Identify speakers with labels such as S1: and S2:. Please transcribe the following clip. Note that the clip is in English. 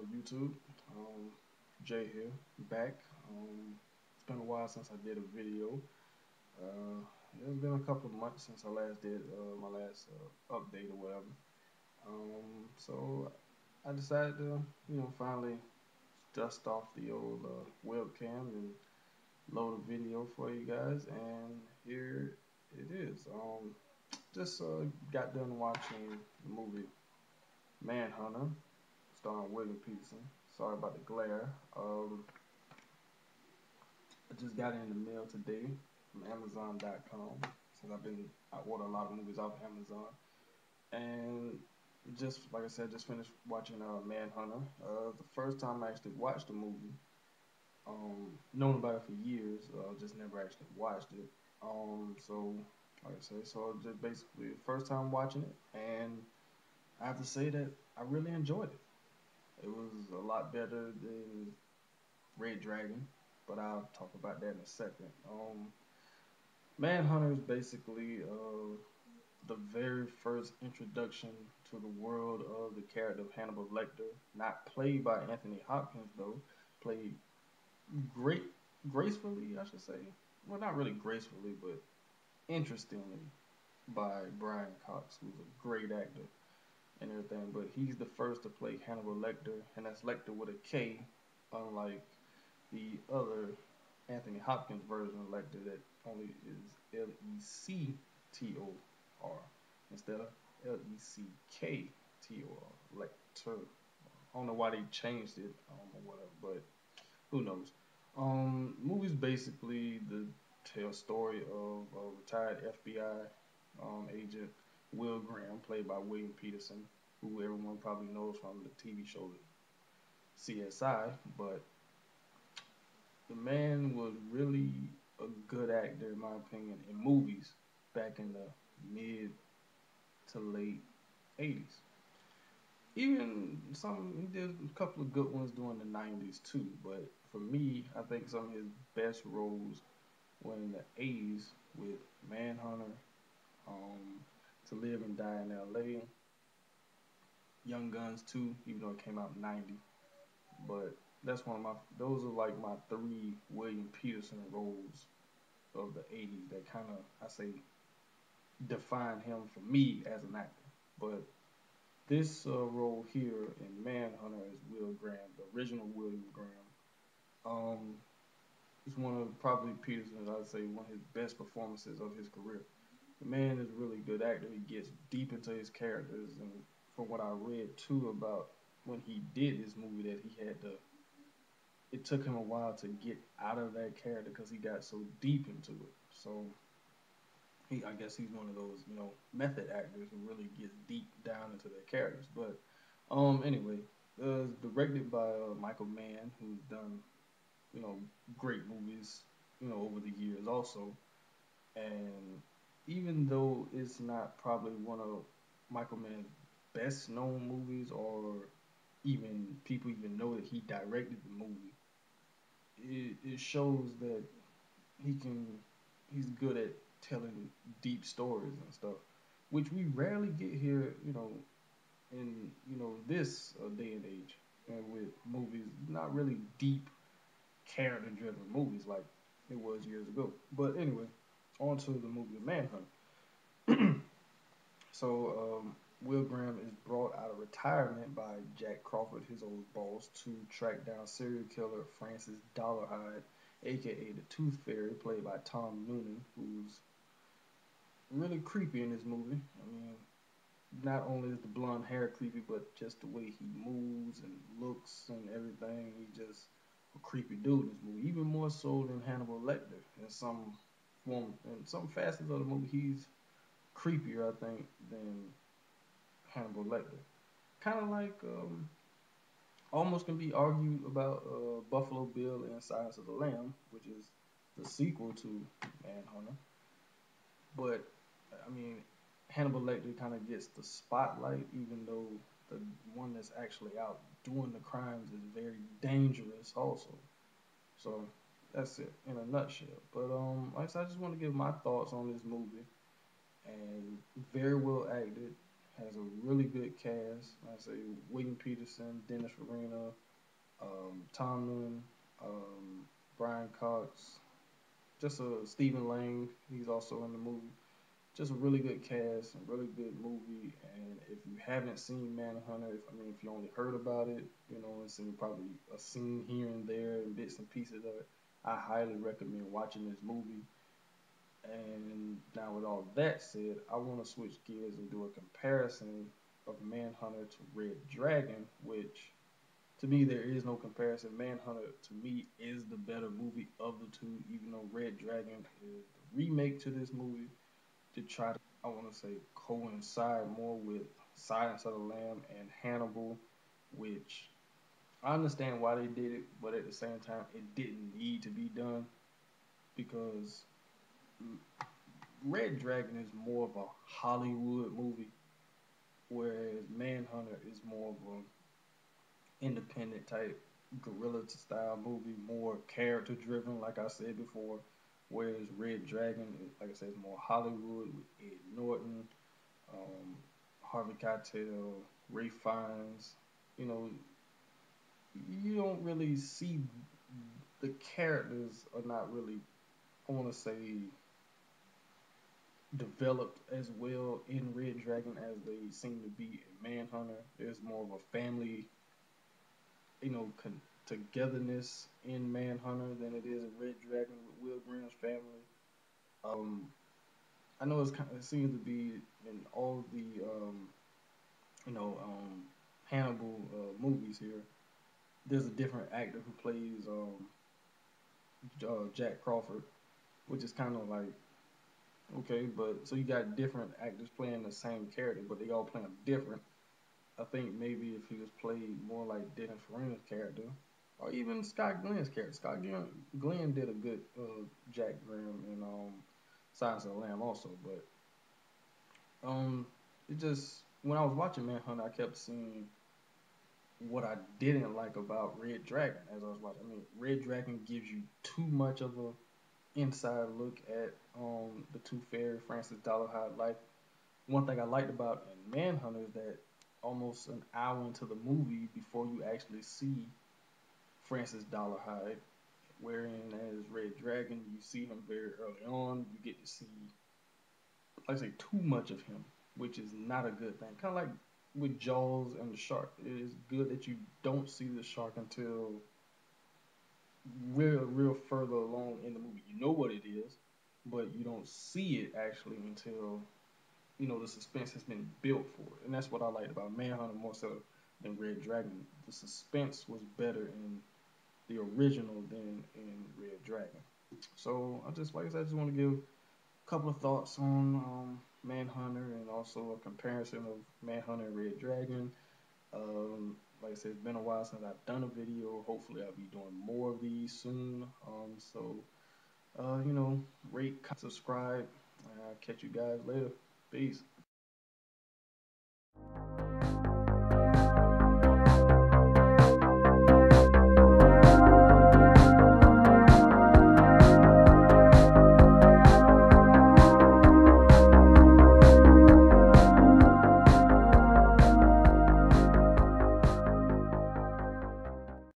S1: YouTube. Jay here, back. It's been a while since I did a video. Uh, it's been a couple of months since I last did my last update or whatever. So I decided to, finally dust off the old webcam and load a video for you guys, and here it is. Just got done watching the movie Manhunter, starring William Peterson. Sorry about the glare. I just got it in the mail today from Amazon.com since I order a lot of movies off Amazon, and just like I said, just finished watching Manhunter. The first time I actually watched the movie. Known about it for years, just never actually watched it. So like I said, so just basically the first time watching it, and I have to say that I really enjoyed it. It was a lot better than Red Dragon, but I'll talk about that in a second. Manhunter is basically the very first introduction to the world of the character of Hannibal Lecter, not played by Anthony Hopkins though, played great, gracefully, I should say. Well, not really gracefully, but interestingly by Brian Cox, who's a great actor and everything. But he's the first to play Hannibal Lecter, and that's Lecter with a K, unlike the other Anthony Hopkins version of Lecter that only is Lector instead of Leckter. Lecter. I don't know why they changed it, or whatever, but who knows? Movies basically the tell story of a retired FBI agent Will Graham, played by William Peterson, who everyone probably knows from the TV show CSI. But the man was really a good actor, in my opinion, in movies back in the mid to late 80s. Even he did a couple of good ones during the 90s too. But for me, I think some of his best roles were in the 80s with Manhunter, um, To Live and Die in L.A., Young Guns too, even though it came out in '90. But that's one of my those are like my three William Peterson roles of the '80s that kind of I say define him for me as an actor. But this role here in Manhunter is Will Graham, the original William Graham. Um, it's one of probably Peterson's, I'd say, one of his best performances of his career. The man is a really good actor. He gets deep into his characters, and from what I read too about when he did this movie, that he had to. It took him a while to get out of that character because he got so deep into it. So I guess he's one of those, method actors who really gets deep down into their characters. But anyway, directed by Michael Mann, who's done, you know, great movies, over the years also. And even though it's not probably one of Michael Mann's best known movies, or even people even know that he directed the movie, it shows that he can he's good at telling deep stories and stuff, which we rarely get here, in this day and age, and with movies, not really deep character driven movies like it was years ago. But anyway, on to the movie Manhunt. So Will Graham is brought out of retirement by Jack Crawford, his old boss, to track down serial killer Francis Dollarhide, aka the Tooth Fairy, played by Tom Noonan, who's really creepy in this movie. I mean, not only is the blonde hair creepy, but just the way he moves and looks and everything. He just a creepy dude in this movie, even more so than Hannibal Lecter in some form. In some facets of the movie, he's creepier, I think, than Hannibal Lecter. Kind of like almost can be argued about Buffalo Bill and Silence of the Lamb, which is the sequel to Manhunter. But I mean, Hannibal Lecter kind of gets the spotlight, even though the one that's actually out doing the crimes is very dangerous, also. So that's it in a nutshell. But like I said, I just want to give my thoughts on this movie, and very well acted. has a really good cast. Like I say William Peterson, Dennis Farina, Tomlin, um, Brian Cox, just a Stephen Lang. He's also in the movie. Just a really good cast, a really good movie. And if you haven't seen Manhunter, if you only heard about it, and seen probably a scene here and there and bits and pieces of it, I highly recommend watching this movie. And now, with all that said, I want to switch gears and do a comparison of Manhunter to Red Dragon, which to me there is no comparison. Manhunter to me is the better movie of the two, even though Red Dragon is the remake to this movie to try to, I want to say, coincide more with Silence of the Lamb and Hannibal, which I understand why they did it, but at the same time, it didn't need to be done because Red Dragon is more of a Hollywood movie, whereas Manhunter is more of an independent type guerrilla style movie, more character driven, like I said before. Whereas Red Dragon, like I said, is more Hollywood with Ed Norton, um, Harvey Keitel, Ray Fiennes. You know, you don't really see the characters are not really, I want to say, developed as well in Red Dragon as they seem to be in Manhunter. There's more of a family, togetherness in Manhunter than it is in Red Dragon with Will Grimm's family. Um, I know it seems to be in all the you know um, Hannibal movies here. There's a different actor who plays Jack Crawford, which is kind of like okay, but so you got different actors playing the same character, but they all play them different. I think maybe if he was played more like Dennis Farina's character, or even Scott Glenn's character. Glenn did a good Jack Graham in Silence of the Lamb also, but it just when I was watching Manhunt, I kept seeing what I didn't like about Red Dragon as I was watching. Red Dragon gives you too much of a inside look at the Tooth Fairy Francis Dolarhyde life. One thing I liked about in Manhunter is that almost an hour into the movie before you actually see Francis Dolarhyde, wherein as Red Dragon you see him very early on. You get to see, like I say, too much of him, which is not a good thing. Kind of like with Jaws and the shark. It is good that you don't see the shark until real further along in the movie. You know what it is, but you don't see it actually until the suspense has been built for it. And that's what I liked about Manhunter more so than Red Dragon. The suspense was better in the original than in Red Dragon. So I just, like I said, I just want to give a couple of thoughts on Manhunter and also a comparison of Manhunter and Red Dragon. Like I said, it's been a while since I've done a video. Hopefully, I'll be doing more of these soon. Rate, subscribe. I'll catch you guys later. Peace.